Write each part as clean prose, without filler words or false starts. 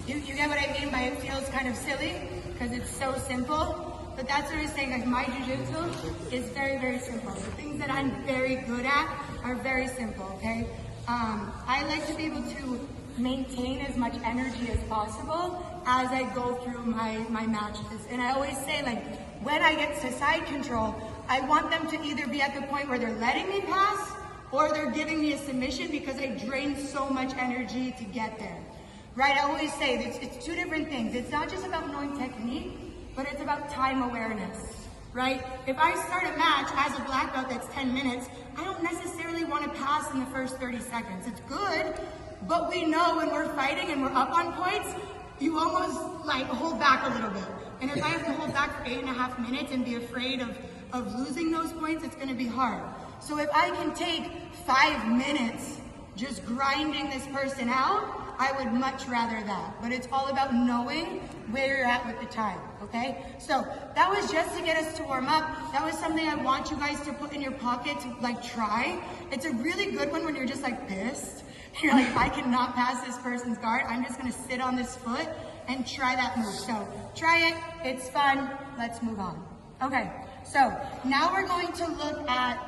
You get what I mean by it feels kind of silly because it's so simple. But that's what I was saying, like my jiu-jitsu is very, very simple. The things that I'm very good at are very simple, okay? I like to be able to maintain as much energy as possible as I go through my matches. And I always say, like, when I get to side control, I want them to either be at the point where they're letting me pass or they're giving me a submission because I drain so much energy to get there. Right, I always say it's two different things. It's not just about knowing technique, but it's about time awareness, right? If I start a match as a black belt that's 10 minutes, I don't necessarily want to pass in the first 30 seconds. It's good, but we know when we're fighting and we're up on points, you almost like hold back a little bit. And if I have to hold back for 8.5 minutes and be afraid of losing those points, it's gonna be hard. So if I can take 5 minutes just grinding this person out, I would much rather that. But it's all about knowing where you're at with the time, okay? So that was just to get us to warm up. That was something I want you guys to put in your pocket to like try. It's a really good one when you're just like pissed. You're like, I cannot pass this person's guard. I'm just gonna sit on this foot and try that move. So try it, it's fun, let's move on. Okay, so now we're going to look at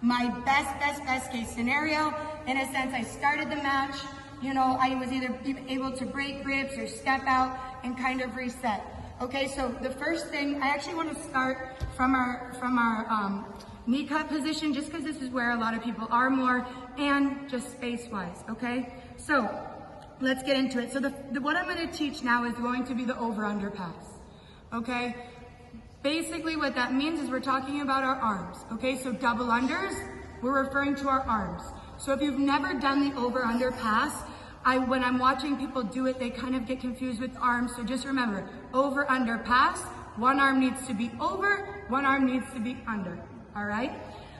my best case scenario. In a sense, I started the match, you know, I was either able to break grips or step out and kind of reset. Okay, so the first thing, I actually want to start from our knee cut position, just because this is where a lot of people are more, and just space-wise, okay? So let's get into it. So what I'm going to teach now is going to be the over-under pass, okay? Basically what that means is we're talking about our arms, okay? So double unders, we're referring to our arms. So if you've never done the over-under pass, when I'm watching people do it, they kind of get confused with arms. So just remember, over-under pass, one arm needs to be over, one arm needs to be under, all right?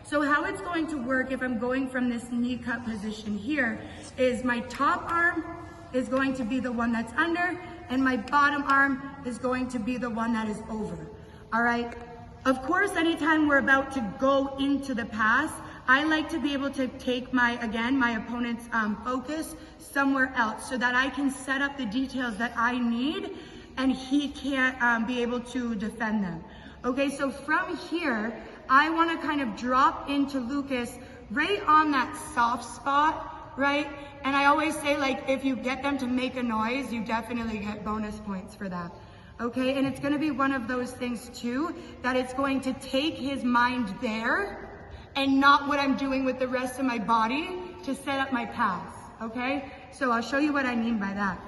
So how it's going to work if I'm going from this knee cut position here is my top arm is going to be the one that's under, and my bottom arm is going to be the one that is over, all right? Of course, anytime we're about to go into the pass, I like to be able to take my opponent's focus somewhere else so that I can set up the details that I need and he can't be able to defend them. Okay, so from here, I want to kind of drop into Lucas right on that soft spot, right? And I always say, like, if you get them to make a noise, you definitely get bonus points for that. Okay, and it's going to be one of those things too, that it's going to take his mind there and not what I'm doing with the rest of my body to set up my pass, okay? So I'll show you what I mean by that.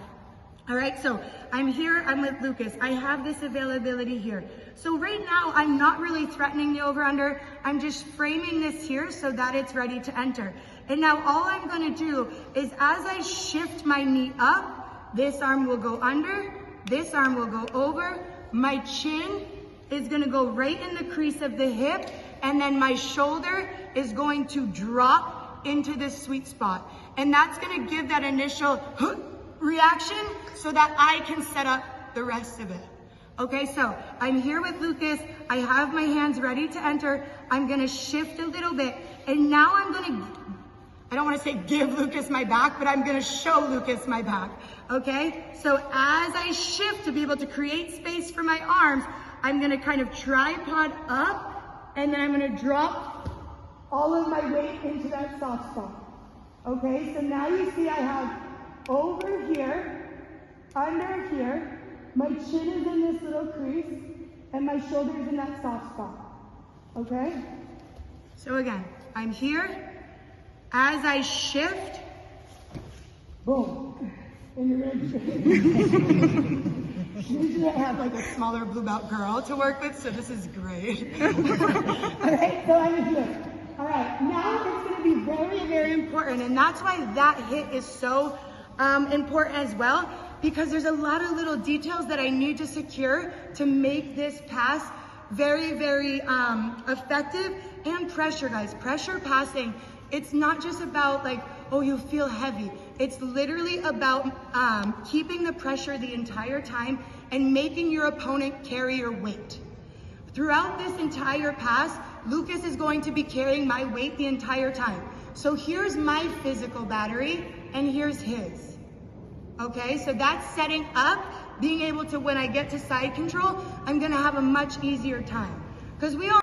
All right, so I'm here, I'm with Lucas. I have this availability here. So right now, I'm not really threatening the over-under. I'm just framing this here so that it's ready to enter. And now all I'm gonna do is as I shift my knee up, this arm will go under, this arm will go over, my chin is gonna go right in the crease of the hip, and then my shoulder is going to drop into this sweet spot. And that's gonna give that initial reaction so that I can set up the rest of it. Okay, so I'm here with Lucas. I have my hands ready to enter. I'm gonna shift a little bit. And now I'm gonna, I don't wanna say give Lucas my back, but I'm gonna show Lucas my back. Okay, so as I shift to be able to create space for my arms, I'm gonna kind of tripod up, and then I'm gonna drop all of my weight into that soft spot. Okay, so now you see I have over here, under here, my chin is in this little crease, and my shoulder is in that soft spot. Okay? So again, I'm here. As I shift, boom. And you're gonna usually I have like a smaller blue belt girl to work with, so this is great. All right, so I'm here. All right, now it's gonna be very, very important, and that's why that hit is so important as well, because there's a lot of little details that I need to secure to make this pass very, very effective. And pressure, guys, pressure passing, it's not just about like, oh, you feel heavy. It's literally about keeping the pressure the entire time and making your opponent carry your weight. Throughout this entire pass, Lucas is going to be carrying my weight the entire time. So here's my physical battery and here's his. Okay, so that's setting up, being able to, when I get to side control, I'm gonna have a much easier time. Because we all